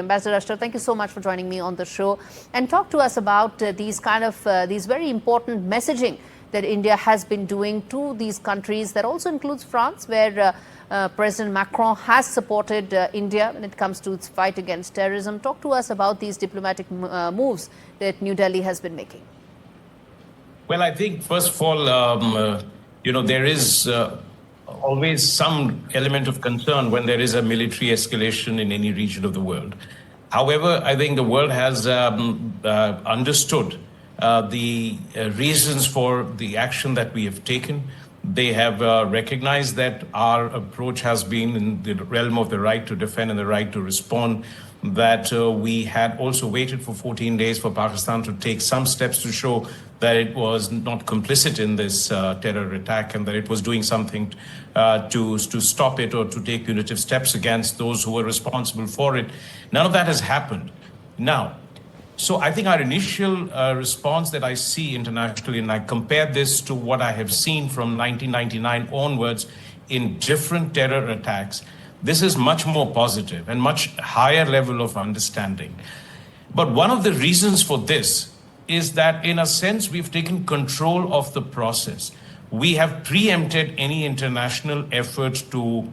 Ambassador Ashraf, thank you so much for joining me on the show and talk to us about these very important messaging that India has been doing to these countries. That also includes France, where President Macron has supported India when it comes to its fight against terrorism. Talk to us about these diplomatic moves that New Delhi has been making. Well, I think first of all, there is always some element of concern when there is a military escalation in any region of the world. However, I think the world has understood the reasons for the action that we have taken. They have recognized that our approach has been in the realm of the right to defend and the right to respond, that we had also waited for 14 days for Pakistan to take some steps to show that it was not complicit in this terror attack and that it was doing something to stop it or to take punitive steps against those who were responsible for it. None of that has happened. Now, so I think our initial response that I see internationally, and I compare this to what I have seen from 1999 onwards in different terror attacks, this is much more positive and much higher level of understanding. But one of the reasons for this is that, in a sense, we've taken control of the process. We have preempted any international effort to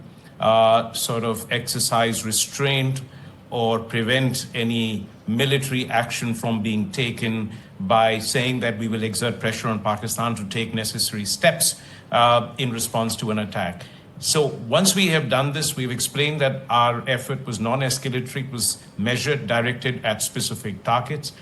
sort of exercise restraint or prevent any military action from being taken by saying that we will exert pressure on Pakistan to take necessary steps in response to an attack. So once we have done this, we've explained that our effort was non-escalatory, it was measured, directed at specific targets.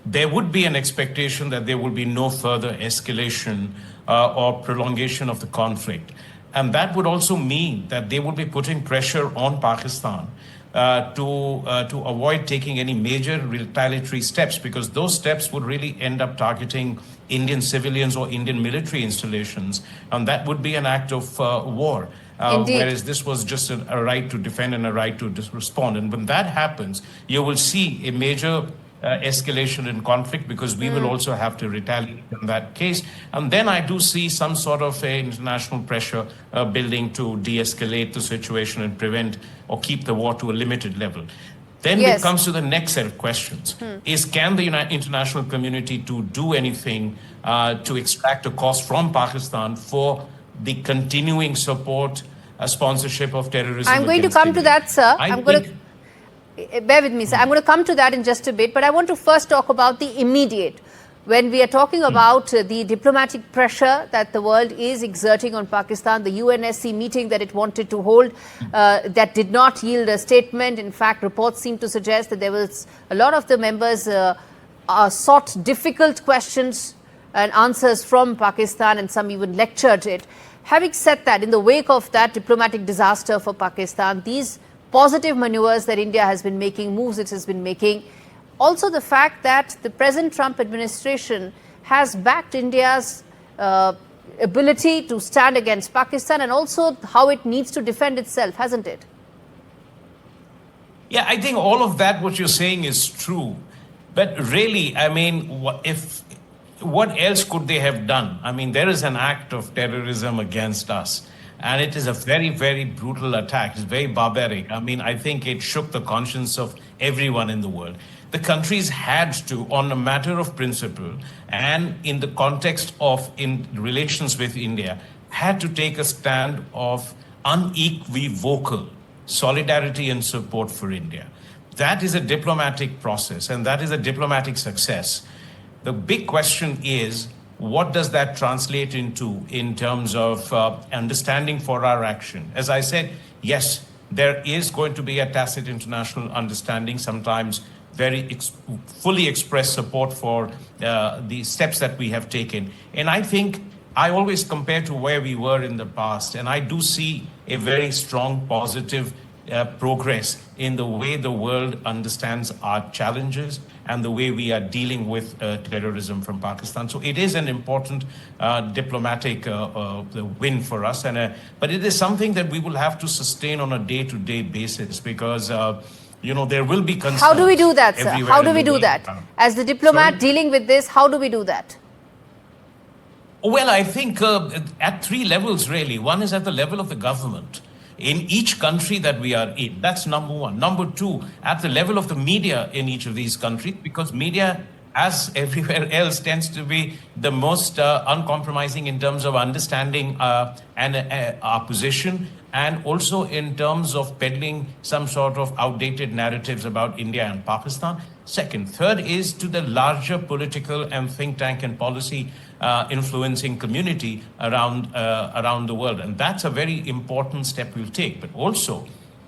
There would be an expectation that there will be no further escalation or prolongation of the conflict. And that would also mean that they would be putting pressure on Pakistan to avoid taking any major retaliatory steps, because those steps would really end up targeting Indian civilians or Indian military installations. And that would be an act of war. Whereas this was just a right to defend and a right to respond. And when that happens, you will see a major escalation in conflict, because we will also have to retaliate in that case. And then I do see some sort of international pressure building to de-escalate the situation and prevent or keep the war to a limited level. Then it comes to the next set of questions. Can the international community to do anything to extract a cost from Pakistan for the continuing support, sponsorship of terrorism? I'm going to come to that, sir. Bear with me, sir. I'm going to come to that in just a bit, but I want to first talk about the immediate. When we are talking about the diplomatic pressure that the world is exerting on Pakistan, the UNSC meeting that it wanted to hold, that did not yield a statement. In fact, reports seem to suggest that there was a lot of the members sought difficult questions and answers from Pakistan, and some even lectured it. Having said that, in the wake of that diplomatic disaster for Pakistan, these positive maneuvers that India has been making, moves it has been making, also the fact that the present Trump administration has backed India's ability to stand against Pakistan, and also how it needs to defend itself, hasn't it? Yeah, I think all of that, what you're saying, is true. But really, I mean, what else could they have done? I mean, there is an act of terrorism against us. And it is a very, very brutal attack. It's very barbaric. I mean, I think it shook the conscience of everyone in the world. The countries had to, on a matter of principle, and in the context of in relations with India, had to take a stand of unequivocal solidarity and support for India. That is a diplomatic process, and that is a diplomatic success. The big question is, what does that translate into in terms of understanding for our action? As I said, yes, there is going to be a tacit international understanding, sometimes very fully expressed support for the steps that we have taken. And I think I always compare to where we were in the past, and I do see a very strong positive progress in the way the world understands our challenges and the way we are dealing with terrorism from Pakistan. So it is an important diplomatic win for us. But it is something that we will have to sustain on a day-to-day basis, because there will be concerns. How do we do that, sir? How do we do that? As the diplomat dealing with this, how do we do that? Well, I think at three levels, really. One is at the level of the government. in each country that we are in. That's number one. Number two, at the level of the media in each of these countries, because media, as everywhere else, tends to be the most uncompromising in terms of understanding our position, and also in terms of peddling some sort of outdated narratives about India and Pakistan. Second. Third is to the larger political and think tank and policy influencing community around the world. And that's a very important step we'll take. But also,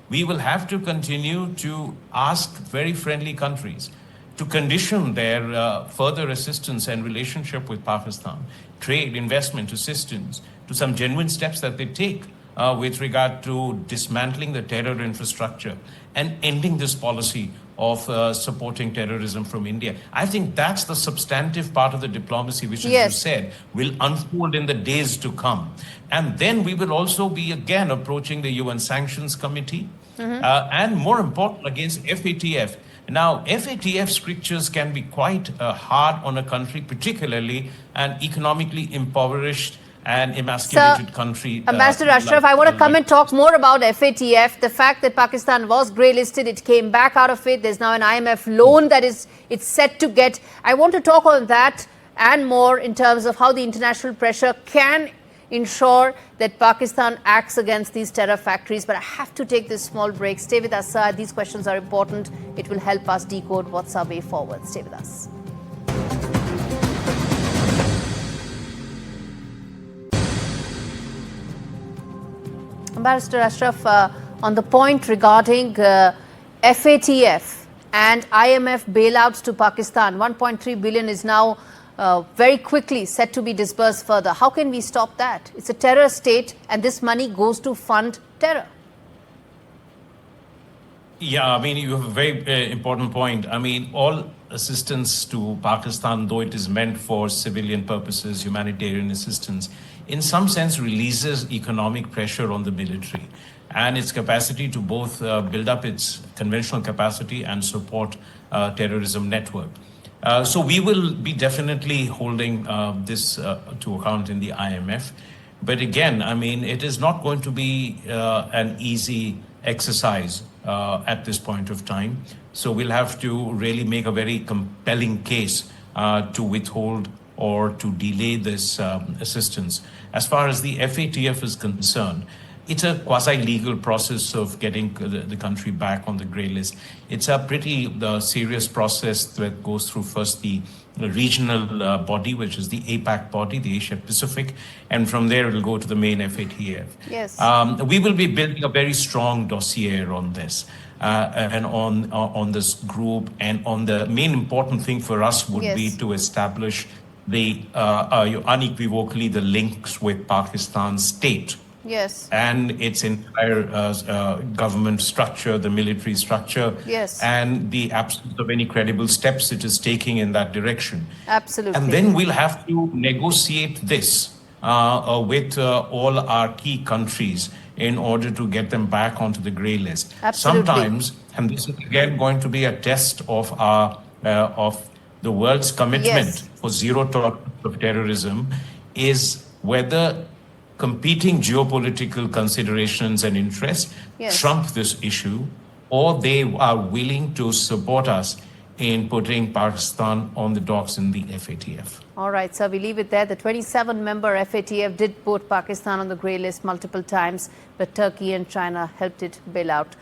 we will have to continue to ask very friendly countries to condition their further assistance and relationship with Pakistan, trade, investment, assistance, to some genuine steps that they take with regard to dismantling the terror infrastructure and ending this policy of supporting terrorism from India. I think that's the substantive part of the diplomacy, which, as you said, will unfold in the days to come. And then we will also be again approaching the UN Sanctions Committee, and more important, against FATF. Now, FATF strictures can be quite hard on a country, particularly an economically impoverished and emasculated country. Ambassador Ashraf, I want to come and talk more about FATF. The fact that Pakistan was grey-listed, it came back out of it. There's now an IMF loan that it's set to get. I want to talk on that and more in terms of how the international pressure can ensure that Pakistan acts against these terror factories. But I have to take this small break. Stay with us, sir. These questions are important. It will help us decode what's our way forward. Stay with us. Ambassador Ashraf, on the point regarding FATF and IMF bailouts to Pakistan, 1.3 billion is now very quickly set to be disbursed further. How can we stop that? It's a terror state and this money goes to fund terror. Yeah, I mean, you have a very important point. I mean, all assistance to Pakistan, though it is meant for civilian purposes, humanitarian assistance, in some sense releases economic pressure on the military and its capacity to both build up its conventional capacity and support terrorism network. So we will be definitely holding this to account in the IMF. But again, I mean, it is not going to be an easy exercise at this point of time. So we'll have to really make a very compelling case to withhold or to delay this assistance. As far as the FATF is concerned, it's a quasi-legal process of getting the country back on the grey list. It's a pretty serious process that goes through first the regional body, which is the APAC body, the Asia Pacific, and from there it will go to the main FATF. Yes. We will be building a very strong dossier on this. And on this group, and on the main important thing for us would be to establish the unequivocally the links with Pakistan state. Yes. And its entire government structure, the military structure, and the absence of any credible steps it is taking in that direction. Absolutely. And then we'll have to negotiate this with all our key countries in order to get them back onto the grey list. Absolutely. Sometimes, and this is again going to be a test of our of the world's commitment for zero tolerance of terrorism, is whether competing geopolitical considerations and interests trump this issue, or they are willing to support us in putting Pakistan on the docks in the FATF. All right, so we leave it there. The 27-member FATF did put Pakistan on the grey list multiple times, but Turkey and China helped it bail out.